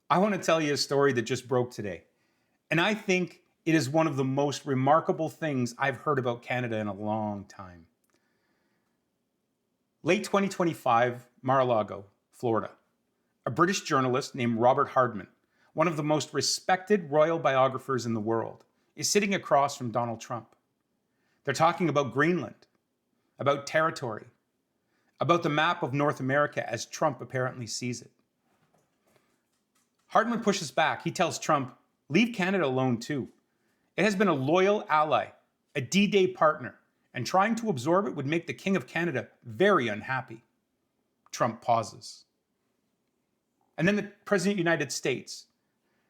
I want to tell you a story that just broke today. And I think it is one of the most remarkable things I've heard about Canada in a long time. Late 2025, Mar-a-Lago, Florida. A British journalist named Robert Hardman, one of the most respected royal biographers in the world, is sitting across from Donald Trump. They're talking about Greenland, about territory, about the map of North America as Trump apparently sees it. Hardman pushes back. He tells Trump, leave Canada alone too. It has been a loyal ally, a D-Day partner, and trying to absorb it would make the King of Canada very unhappy. Trump pauses. And then the President of the United States,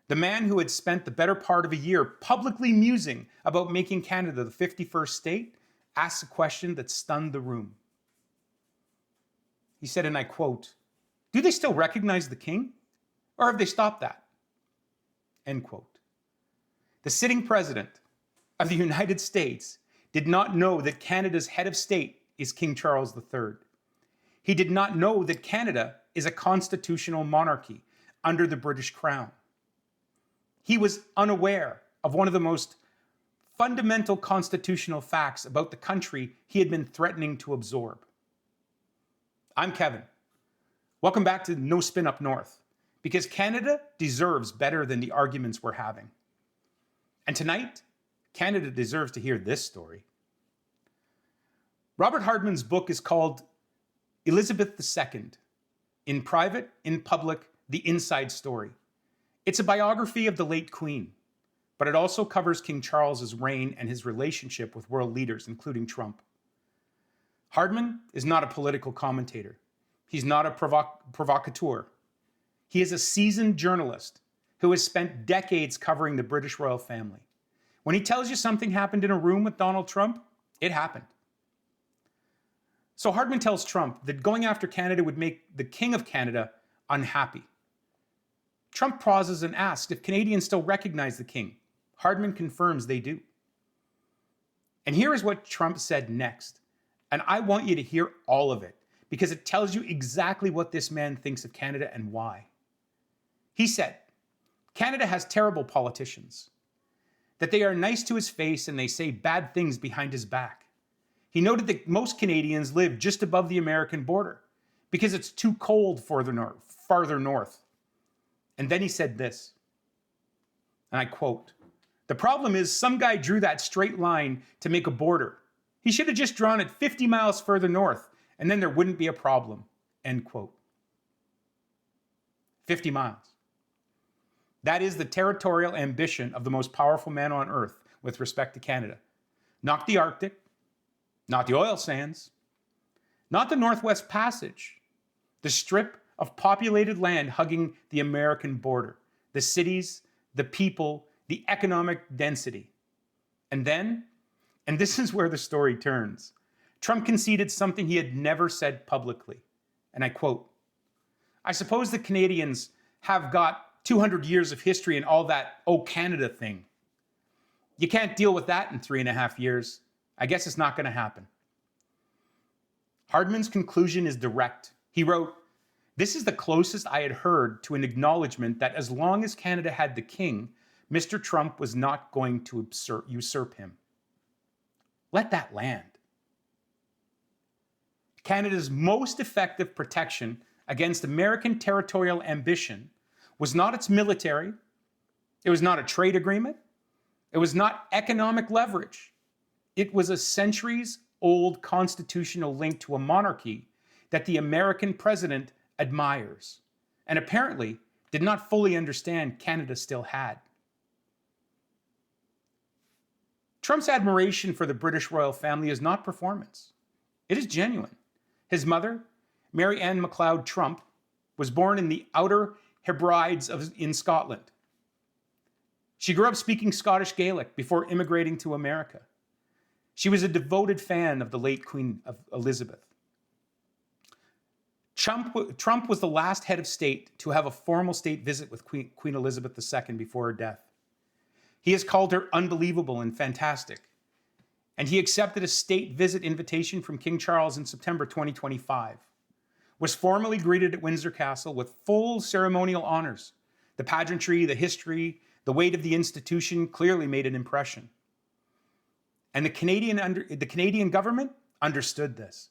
the man who had spent the better part of a year publicly musing about making Canada the 51st state, asks a question that stunned the room. He said, and I quote, do they still recognize the king? Or have they stopped that? End quote. The sitting president of the United States did not know that Canada's head of state is King Charles III. He did not know that Canada is a constitutional monarchy under the British Crown. He was unaware of one of the most fundamental constitutional facts about the country he had been threatening to absorb. I'm Kevin. Welcome back to No Spin Up North, because Canada deserves better than the arguments we're having. And tonight, Canada deserves to hear this story. Robert Hardman's book is called Elizabeth II, In Private, in Public, The Inside Story. It's a biography of the late Queen, but it also covers King Charles's reign and his relationship with world leaders, including Trump. Hardman is not a political commentator. He's not a provocateur. He is a seasoned journalist who has spent decades covering the British royal family. When he tells you something happened in a room with Donald Trump, it happened. So Hardman tells Trump that going after Canada would make the King of Canada unhappy. Trump pauses and asks if Canadians still recognize the king. Hardman confirms they do. And here is what Trump said next. And I want you to hear all of it, because it tells you exactly what this man thinks of Canada and why. He said, Canada has terrible politicians, that they are nice to his face and they say bad things behind his back. He noted that most Canadians live just above the American border because it's too cold farther north. And then he said this, and I quote, the problem is some guy drew that straight line to make a border. He should have just drawn it 50 miles further north, and then there wouldn't be a problem, end quote. 50 miles. That is the territorial ambition of the most powerful man on earth with respect to Canada. Not the Arctic, not the oil sands, not the Northwest Passage, the strip of populated land hugging the American border, the cities, the people, the economic density. And then, and this is where the story turns, Trump conceded something he had never said publicly. And I quote, I suppose the Canadians have got 200 years of history and all that, oh, Canada thing. You can't deal with that in 3.5 years. I guess it's not going to happen. Hardman's conclusion is direct. He wrote, this is the closest I had heard to an acknowledgement that as long as Canada had the king, Mr. Trump was not going to usurp him. Let that land. Canada's most effective protection against American territorial ambition was not its military, it was not a trade agreement, it was not economic leverage. It was a centuries-old constitutional link to a monarchy that the American president admires, and apparently did not fully understand Canada still had. Trump's admiration for the British royal family is not performance. It is genuine. His mother, Mary Ann MacLeod Trump, was born in the Outer Hebrides in Scotland. She grew up speaking Scottish Gaelic before immigrating to America. She was a devoted fan of the late Queen Elizabeth. Trump was the last head of state to have a formal state visit with Queen Elizabeth II before her death. He has called her unbelievable and fantastic. And he accepted a state visit invitation from King Charles in September 2025, was formally greeted at Windsor Castle with full ceremonial honors, The pageantry, the history, the weight of the institution clearly made an impression. And the Canadian government understood this.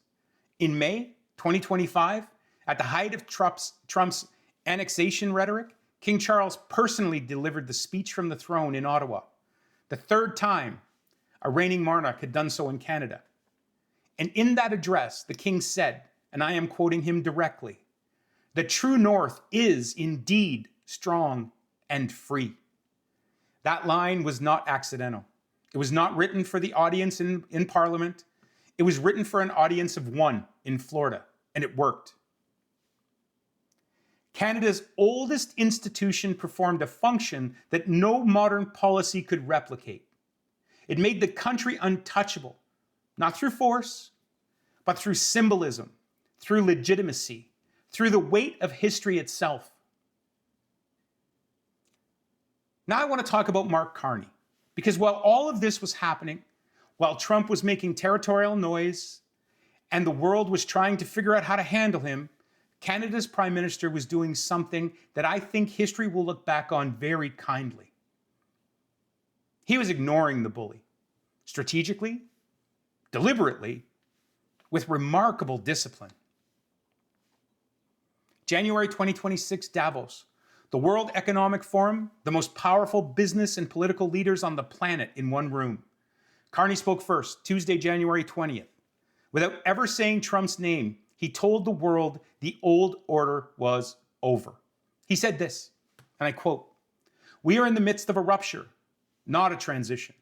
In May 2025, at the height of Trump's annexation rhetoric, King Charles personally delivered the speech from the throne in Ottawa, the third time a reigning monarch had done so in Canada. And in that address, the king said, and I am quoting him directly, "The true north is indeed strong and free." That line was not accidental. It was not written for the audience in Parliament. It was written for an audience of one in Florida, and it worked. Canada's oldest institution performed a function that no modern policy could replicate. It made the country untouchable, not through force, but through symbolism, through legitimacy, through the weight of history itself. Now I want to talk about Mark Carney, because while all of this was happening, while Trump was making territorial noise and the world was trying to figure out how to handle him, Canada's Prime Minister was doing something that I think history will look back on very kindly. He was ignoring the bully, strategically, deliberately, with remarkable discipline. January 2026, Davos, the World Economic Forum, the most powerful business and political leaders on the planet in one room. Carney spoke first, Tuesday, January 20th. Without ever saying Trump's name, he told the world the old order was over. He said this, and I quote, "We are in the midst of a rupture, not a transition.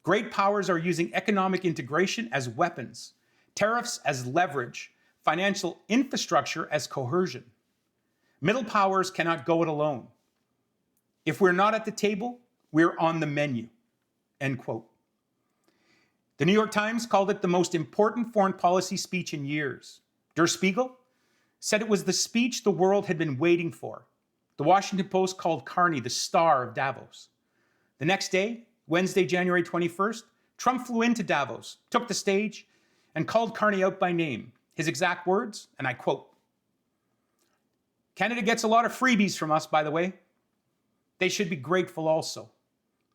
Great powers are using economic integration as weapons, tariffs as leverage, financial infrastructure as coercion. Middle powers cannot go it alone. If we're not at the table, we're on the menu." End quote. The New York Times called it the most important foreign policy speech in years. Der Spiegel said it was the speech the world had been waiting for. The Washington Post called Carney the star of Davos. The next day, Wednesday, January 21st, Trump flew into Davos, took the stage, and called Carney out by name. His exact words, and I quote, "Canada gets a lot of freebies from us, by the way. They should be grateful also,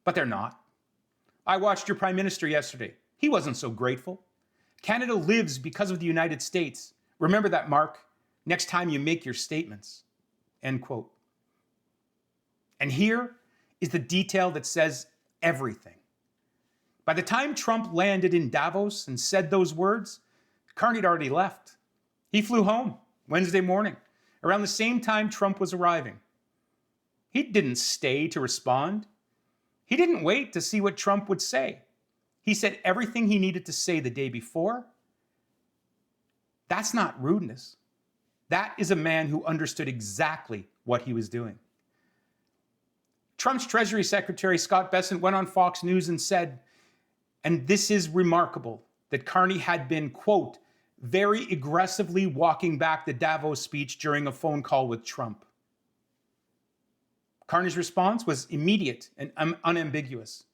but they're not. I watched your Prime Minister yesterday. He wasn't so grateful. Canada lives because of the United States. Remember that, Mark, next time you make your statements." End quote. And here is the detail that says everything. By the time Trump landed in Davos and said those words, Carney had already left. He flew home Wednesday morning, around the same time Trump was arriving. He didn't stay to respond. He didn't wait to see what Trump would say. He said everything he needed to say the day before. That's not rudeness. That is a man who understood exactly what he was doing. Trump's Treasury Secretary Scott Bessent went on Fox News and said, and this is remarkable, that Carney had been, quote, very aggressively walking back the Davos speech during a phone call with Trump. Carney's response was immediate and unambiguous.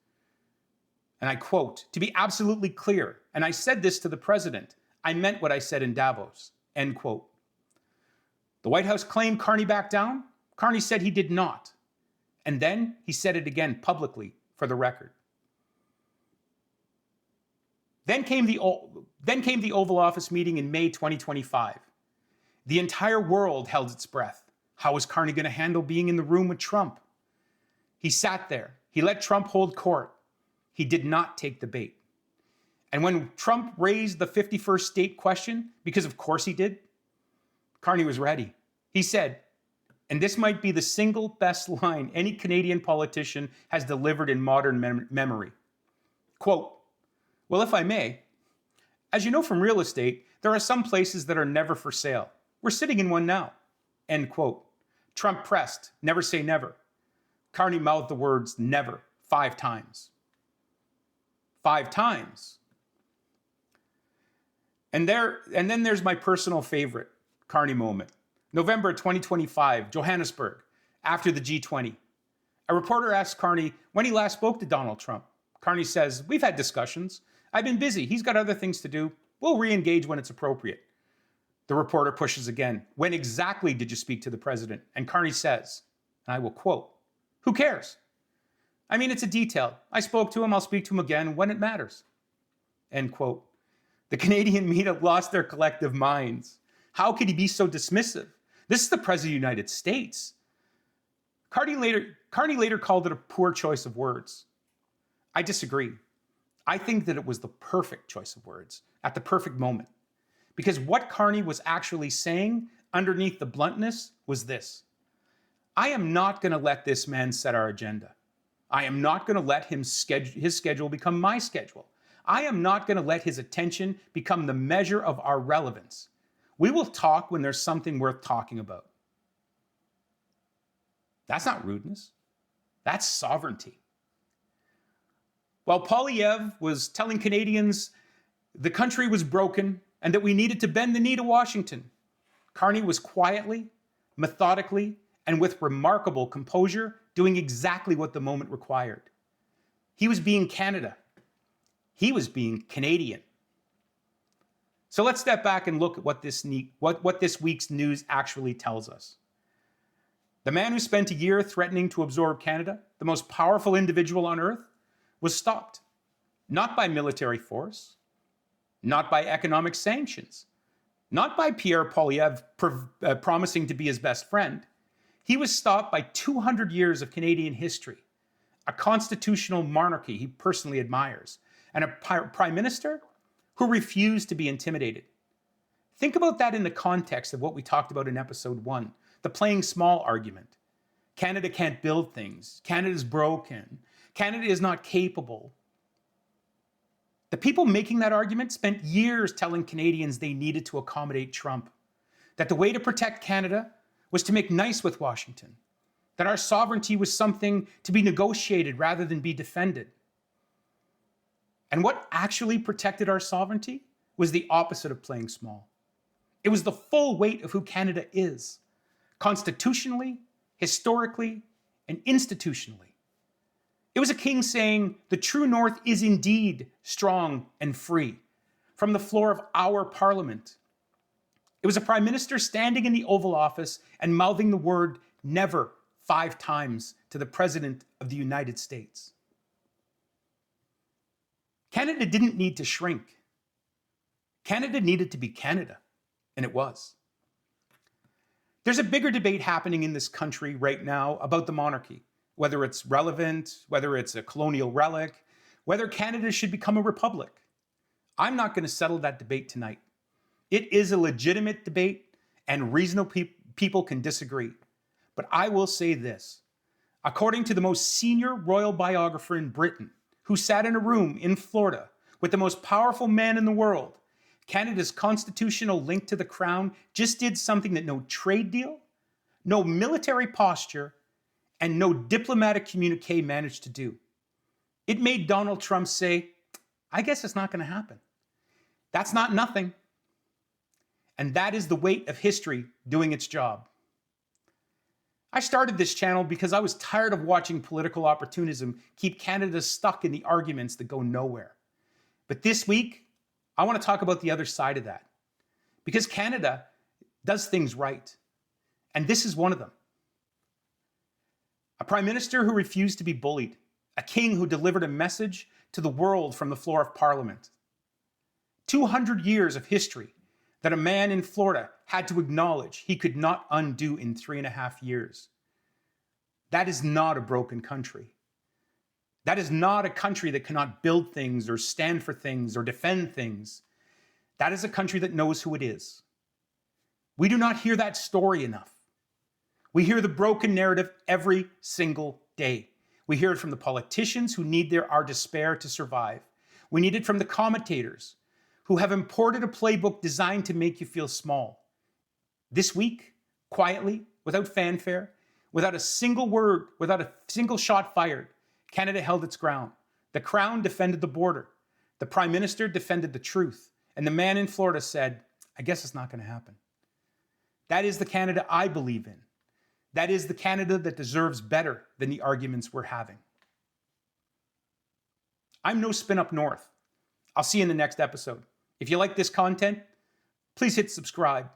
And I quote, "To be absolutely clear, and I said this to the president, I meant what I said in Davos," end quote. The White House claimed Carney backed down. Carney said he did not. And then he said it again publicly for the record. Then came the Oval Office meeting in May 2025. The entire world held its breath. How was Carney going to handle being in the room with Trump? He sat there. He let Trump hold court. He did not take the bait. And when Trump raised the 51st state question, because of course he did, Carney was ready. He said, and this might be the single best line any Canadian politician has delivered in modern memory. Quote, "Well, if I may, as you know from real estate, there are some places that are never for sale. We're sitting in one now." End quote. Trump pressed, never say never. Carney mouthed the words never 5 times. 5 times. And then there's my personal favorite Carney moment. November 2025, Johannesburg, after the G20. A reporter asked Carney when he last spoke to Donald Trump. Carney says, "We've had discussions. I've been busy. He's got other things to do. We'll re-engage when it's appropriate." The reporter pushes again. "When exactly did you speak to the president?" And Carney says, And I will quote, "Who cares? I mean, it's a detail. I spoke to him. I'll speak to him again when it matters." End quote. The Canadian media lost their collective minds. How could he be so dismissive? This is the President of the United States. Carney later called it a poor choice of words. I disagree. I think that it was the perfect choice of words at the perfect moment. Because what Carney was actually saying underneath the bluntness was this: I am not going to let this man set our agenda. I am not going to let his schedule become my schedule. I am not going to let his attention become the measure of our relevance. We will talk when there's something worth talking about. That's not rudeness. That's sovereignty. While Poilievre was telling Canadians the country was broken and that we needed to bend the knee to Washington, Carney was quietly, methodically, and with remarkable composure doing exactly what the moment required. He was being Canada. He was being Canadian. So let's step back and look at what this week's news actually tells us. The man who spent a year threatening to absorb Canada, the most powerful individual on earth, was stopped. Not by military force, not by economic sanctions, not by Pierre Poilievre promising to be his best friend. He was stopped by 200 years of Canadian history, a constitutional monarchy he personally admires, and a prime minister who refused to be intimidated. Think about that in the context of what we talked about in episode 1, the playing small argument. Canada can't build things. Canada's broken. Canada is not capable. The people making that argument spent years telling Canadians they needed to accommodate Trump, that the way to protect Canada was to make nice with Washington, that our sovereignty was something to be negotiated rather than be defended. And what actually protected our sovereignty was the opposite of playing small. It was the full weight of who Canada is, constitutionally, historically, and institutionally. It was a king saying, the true North is indeed strong and free, from the floor of our parliament. It was a prime minister standing in the Oval Office and mouthing the word never 5 times to the President of the United States. Canada didn't need to shrink. Canada needed to be Canada, and it was. There's a bigger debate happening in this country right now about the monarchy, whether it's relevant, whether it's a colonial relic, whether Canada should become a republic. I'm not going to settle that debate tonight. It is a legitimate debate, and reasonable people can disagree. But I will say this. According to the most senior royal biographer in Britain, who sat in a room in Florida with the most powerful man in the world, Canada's constitutional link to the crown just did something that no trade deal, no military posture, and no diplomatic communique managed to do. It made Donald Trump say, I guess it's not going to happen. That's not nothing. And that is the weight of history doing its job. I started this channel because I was tired of watching political opportunism keep Canada stuck in the arguments that go nowhere. But this week, I want to talk about the other side of that. Because Canada does things right. And this is one of them. A prime minister who refused to be bullied. A king who delivered a message to the world from the floor of Parliament. 200 years of history that a man in Florida had to acknowledge he could not undo in 3.5 years. That is not a broken country. That is not a country that cannot build things or stand for things or defend things. That is a country that knows who it is. We do not hear that story enough. We hear the broken narrative every single day. We hear it from the politicians who need our despair to survive. We need it from the commentators who have imported a playbook designed to make you feel small. This week, quietly, without fanfare, without a single word, without a single shot fired, Canada held its ground. The Crown defended the border. The Prime Minister defended the truth. And the man in Florida said, I guess it's not going to happen. That is the Canada I believe in. That is the Canada that deserves better than the arguments we're having. I'm no spin up north. I'll see you in the next episode. If you like this content, please hit subscribe.